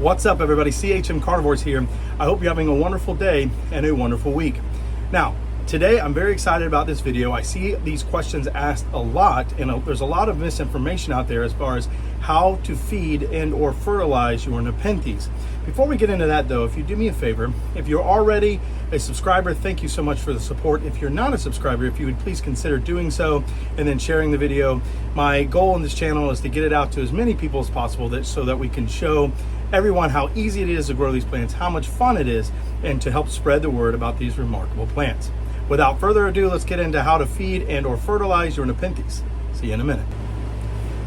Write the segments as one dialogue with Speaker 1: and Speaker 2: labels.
Speaker 1: What's up, everybody? CHM Carnivores here. I hope you're having a wonderful day and a wonderful week. Now, today I'm very excited about this video. I see these questions asked a lot, and there's a lot of misinformation out there as far as how to feed and or fertilize your Nepenthes. Before we get into that though, if you do me a favor, if you're already a subscriber, thank you so much for the support. If you're not a subscriber, if you would please consider doing so and then sharing the video. My goal on this channel is to get it out to as many people as possible so that we can show everyone how easy it is to grow these plants, how much fun it is, and to help spread the word about these remarkable plants. Without further ado, let's get into how to feed and or fertilize your Nepenthes. See you in a minute.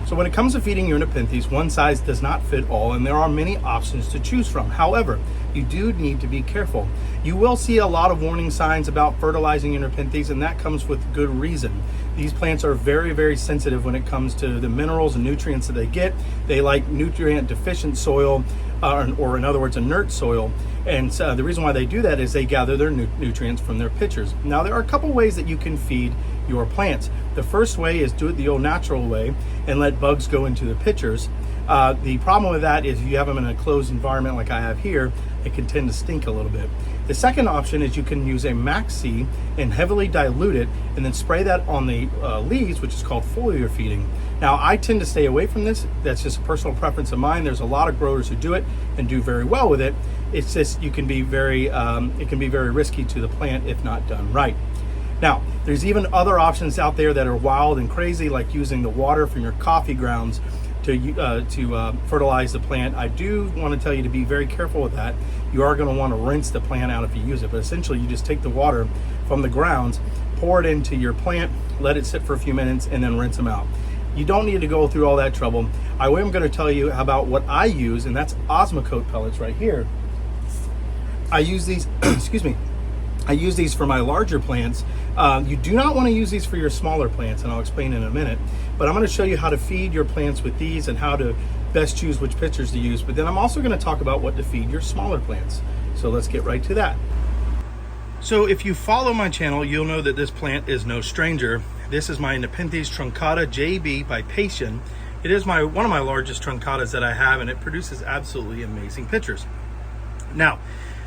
Speaker 1: So when it comes to feeding your Nepenthes, one size does not fit all, and there are many options to choose from. However, you do need to be careful. You will see a lot of warning signs about fertilizing your Nepenthes, and that comes with good reason. These plants are very, very sensitive when it comes to the minerals and nutrients that they get. They like nutrient deficient soil, or in other words, inert soil. And so the reason why they do that is they gather their nutrients from their pitchers. Now, there are a couple ways that you can feed your plants. The first way is do it the old natural way and let bugs go into the pitchers. The problem with that is if you have them in a closed environment like I have here, it can tend to stink a little bit. The second option is you can use a maxi and heavily dilute it and then spray that on the leaves, which is called foliar feeding. Now, I tend to stay away from this. That's just a personal preference of mine. There's a lot of growers who do it and do very well with it. It's just it can be very risky to the plant if not done right. Now, there's even other options out there that are wild and crazy, like using the water from your coffee grounds to fertilize the plant. I do want to tell you to be very careful with that. You are going to want to rinse the plant out if you use it, but essentially you just take the water from the grounds, pour it into your plant, let it sit for a few minutes, and then rinse them out. You don't need to go through all that trouble. I am going to tell you about what I use, and that's Osmocote pellets right here. I use these, excuse me, I use these for my larger plants. You do not want to use these for your smaller plants, and I'll explain in a minute. But I'm going to show you how to feed your plants with these and how to best choose which pitchers to use. But then I'm also going to talk about what to feed your smaller plants. So let's get right to that. So if you follow my channel, you'll know that this plant is no stranger. This is my Nepenthes truncata JB by Patient. It is one of my largest truncatas that I have, and it produces absolutely amazing pitchers. Now,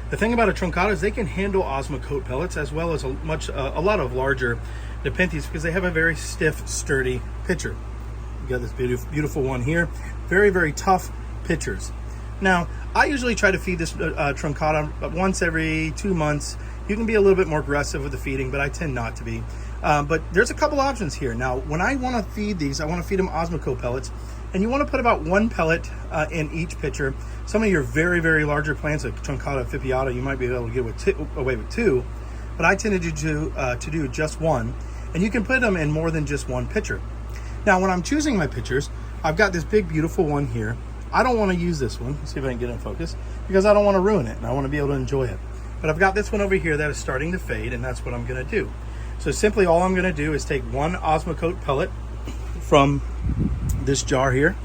Speaker 1: the thing about a truncata is they can handle Osmocote pellets as well as a lot of larger Nepenthes because they have a very stiff, sturdy pitcher. You got this beautiful one here. Very, very tough pitchers. Now, I usually try to feed this truncata once every 2 months. You can be a little bit more aggressive with the feeding, but I tend not to be. But there's a couple options here. Now, when I want to feed these, I want to feed them Osmocote pellets. And you want to put about 1 pellet in each pitcher. Some of your very, very larger plants, like truncata fipiata, you might be able to get away with 2. But I tend to do just 1. And you can put them in more than just 1 pitcher. Now, when I'm choosing my pitchers, I've got this big, beautiful one here. I don't want to use this one. Let's see if I can get it in focus. Because I don't want to ruin it, and I want to be able to enjoy it. But I've got this one over here that is starting to fade, and that's what I'm going to do. So simply all I'm going to do is take 1 Osmocote pellet from this jar here,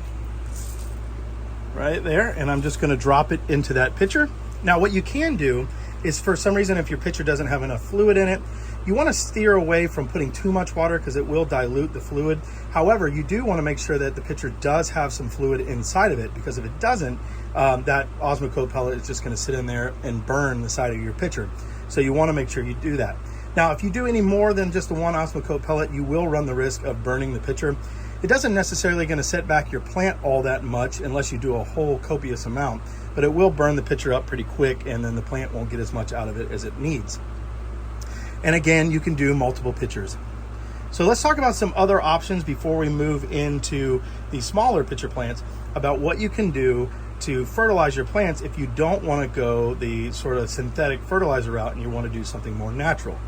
Speaker 1: right there, and I'm just going to drop it into that pitcher. Now, what you can do is, for some reason, if your pitcher doesn't have enough fluid in it, you want to steer away from putting too much water because it will dilute the fluid. However, you do want to make sure that the pitcher does have some fluid inside of it, because if it doesn't, that Osmocote pellet is just going to sit in there and burn the side of your pitcher. So you want to make sure you do that. Now, if you do any more than just the 1 Osmocote pellet, you will run the risk of burning the pitcher. It doesn't necessarily going to set back your plant all that much unless you do a whole copious amount, but it will burn the pitcher up pretty quick, and then the plant won't get as much out of it as it needs. And again, you can do multiple pitchers. So let's talk about some other options before we move into the smaller pitcher plants about what you can do to fertilize your plants if you don't want to go the sort of synthetic fertilizer route and you want to do something more natural.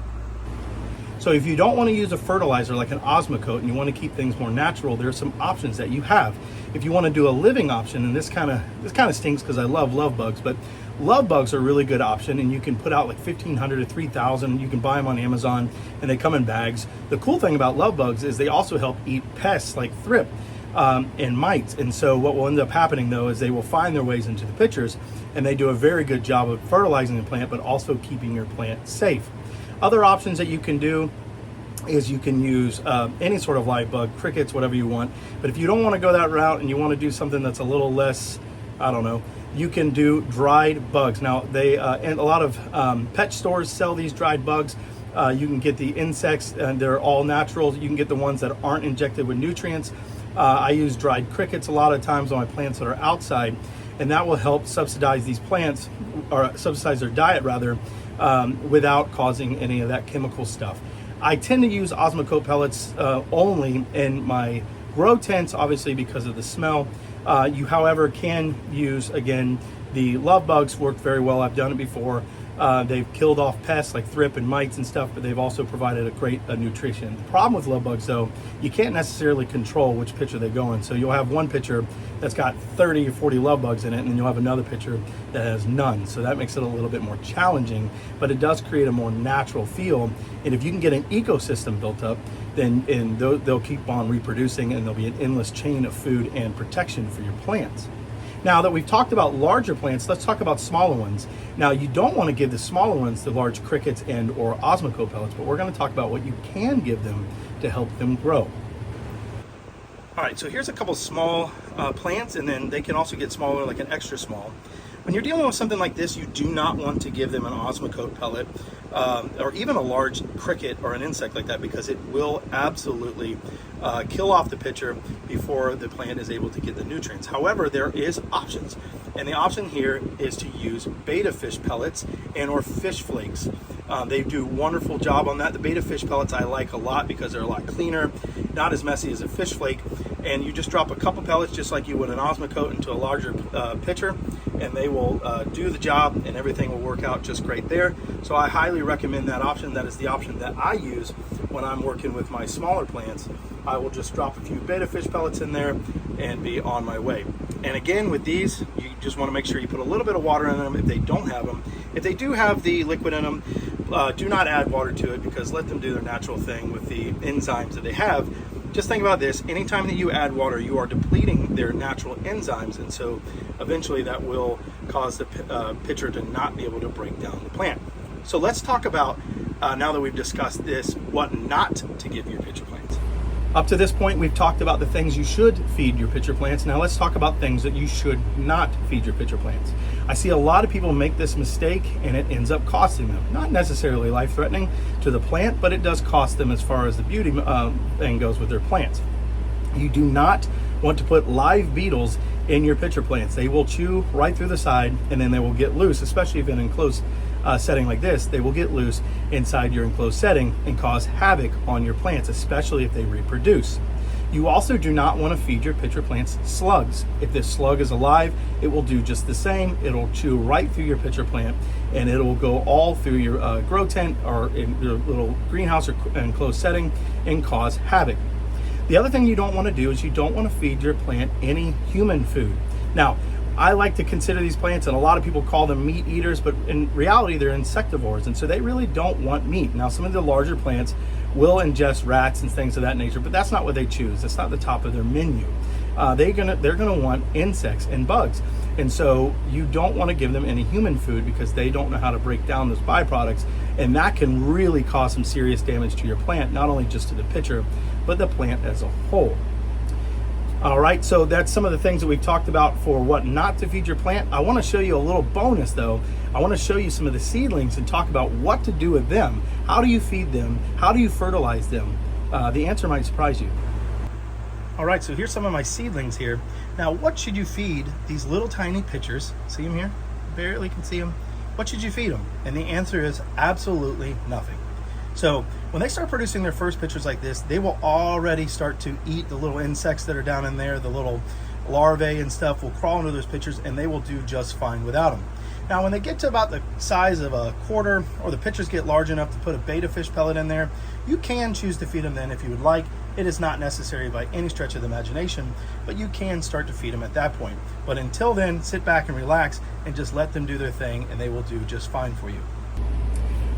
Speaker 1: So if you don't want to use a fertilizer like an Osmocote and you want to keep things more natural, there are some options that you have. If you want to do a living option, and this kind of stinks because I love bugs, but love bugs are a really good option, and you can put out like 1,500 to 3,000. You can buy them on Amazon, and they come in bags. The cool thing about love bugs is they also help eat pests like thrip and mites. And so what will end up happening though is they will find their ways into the pitchers, and they do a very good job of fertilizing the plant, but also keeping your plant safe. Other options that you can do is you can use any sort of live bug, crickets, whatever you want. But if you don't want to go that route and you want to do something that's a little less, I don't know, you can do dried bugs. Now and a lot of pet stores sell these dried bugs. You can get the insects, and they're all natural. You can get the ones that aren't injected with nutrients. I use dried crickets a lot of times on my plants that are outside, and that will help subsidize these plants, or subsidize their diet rather, without causing any of that chemical stuff. I tend to use Osmocote pellets only in my grow tents, obviously because of the smell. You, however, can use, again, the love bugs work very well. I've done it before. They've killed off pests like thrip and mites and stuff, but they've also provided a great nutrition. The problem with love bugs, though, you can't necessarily control which pitcher they go in. So you'll have one pitcher that's got 30 or 40 love bugs in it, and then you'll have another pitcher that has none. So that makes it a little bit more challenging, but it does create a more natural feel. And if you can get an ecosystem built up, then they'll keep on reproducing, and there'll be an endless chain of food and protection for your plants. Now that we've talked about larger plants, let's talk about smaller ones. Now, you don't want to give the smaller ones the large crickets and or Osmocote pellets, but we're going to talk about what you can give them to help them grow. All right, so here's a couple small plants, and then they can also get smaller, like an extra small. When you're dealing with something like this, you do not want to give them an Osmocote pellet or even a large cricket or an insect like that, because it will absolutely kill off the pitcher before the plant is able to get the nutrients. However, there is options, and the option here is to use betta fish pellets and or fish flakes. They do a wonderful job on that. The betta fish pellets I like a lot because they're a lot cleaner, not as messy as a fish flake, and you just drop a couple pellets just like you would an Osmocote into a larger pitcher, and they will do the job, and everything will work out just great there. So I highly recommend that option. That is the option that I use when I'm working with my smaller plants. I will just drop a few betta fish pellets in there and be on my way. And again, with these, you just want to make sure you put a little bit of water in them if they don't have them. If they do have the liquid in them, do not add water to it, because let them do their natural thing with the enzymes that they have. Just think about this: anytime that you add water, you are depleting their natural enzymes, and so eventually that will cause the pitcher to not be able to break down the plant. So let's talk about, now that we've discussed this, what not to give your pitcher plants. Up to this point, we've talked about the things you should feed your pitcher plants. Now let's talk about things that you should not feed your pitcher plants. I see a lot of people make this mistake, and it ends up costing them. Not necessarily life-threatening to the plant, but it does cost them as far as the beauty thing goes with their plants. You do not want to put live beetles in your pitcher plants. They will chew right through the side, and then they will get loose, especially if in an enclosed setting like this. They will get loose inside your enclosed setting and cause havoc on your plants, especially if they reproduce. You also do not want to feed your pitcher plants slugs. If this slug is alive, it will do just the same. It'll chew right through your pitcher plant, and it will go all through your grow tent or in your little greenhouse or enclosed setting and cause havoc. The other thing you don't want to do is you don't want to feed your plant any human food. Now, I like to consider these plants, and a lot of people call them meat eaters, but in reality they're insectivores, and so they really don't want meat. Now, some of the larger plants will ingest rats and things of that nature, but that's not what they choose. That's not the top of their menu. They're gonna want insects and bugs, and so you don't want to give them any human food, because they don't know how to break down those byproducts, and that can really cause some serious damage to your plant, not only just to the pitcher, but the plant as a whole. All right, so that's some of the things that we've talked about for what not to feed your plant. I want to show you a little bonus though. I want to show you some of the seedlings and talk about what to do with them. How do you feed them? How do you fertilize them? The answer might surprise you. All right, so here's some of my seedlings here. Now, what should you feed these little tiny pitchers? See them here? Barely can see them. What should you feed them? And the answer is absolutely nothing. So when they start producing their first pitchers like this, they will already start to eat the little insects that are down in there. The little larvae and stuff will crawl into those pitchers, and they will do just fine without them. Now, when they get to about the size of a quarter, or the pitchers get large enough to put a betta fish pellet in there, you can choose to feed them then if you would like. It is not necessary by any stretch of the imagination, but you can start to feed them at that point. But until then, sit back and relax and just let them do their thing, and they will do just fine for you.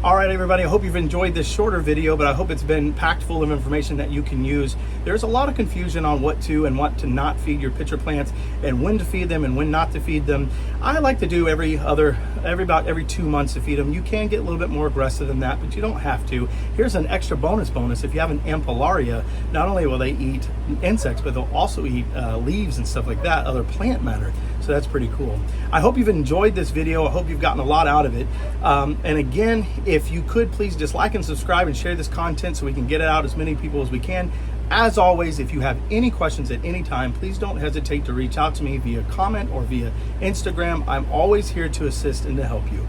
Speaker 1: All right, everybody, I hope you've enjoyed this shorter video, but I hope it's been packed full of information that you can use. There's a lot of confusion on what to and what to not feed your pitcher plants and when to feed them and when not to feed them. I like to do about every 2 months to feed them. You can get a little bit more aggressive than that, but you don't have to. Here's an extra bonus. If you have an ampullaria, not only will they eat insects, but they'll also eat leaves and stuff like that, other plant matter. So that's pretty cool. I hope you've enjoyed this video. I hope you've gotten a lot out of it. And again, if you could please just like and subscribe and share this content so we can get it out as many people as we can. As always, if you have any questions at any time, please don't hesitate to reach out to me via comment or via Instagram. I'm always here to assist and to help you.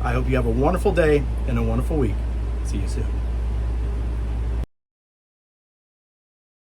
Speaker 1: I hope you have a wonderful day and a wonderful week. See you soon.